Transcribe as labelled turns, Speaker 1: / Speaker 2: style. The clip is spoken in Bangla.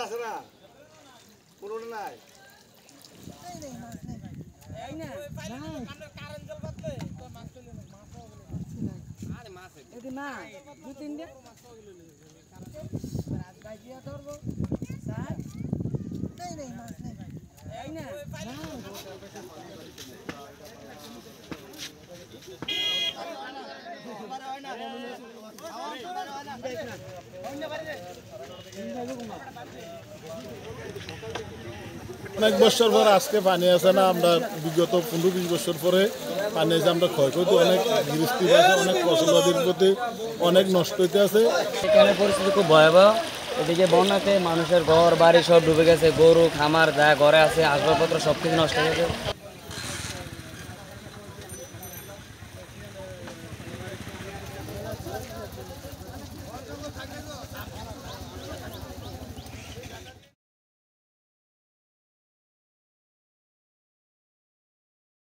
Speaker 1: আছে না পুরোনো নাই
Speaker 2: অনেক বছর পর আজকে পানি আছে না, আমরা বিগত 15-20 বছর পরে পানি আছে, আমরা ক্ষয়ক্ষতি অনেক গৃহস্থী আছে, অনেক ফসলাদির প্রতি অনেক নষ্ট হইতে আছে।
Speaker 3: এখানে পরিস্থিতি খুব ভয়াবহ। এদিকে বন্যাতে মানুষের ঘর বাড়ি সব ডুবে গেছে, গরু খামার যা ঘরে আছে আসবাবপত্র সবকিছু নষ্ট হয়ে গেছে।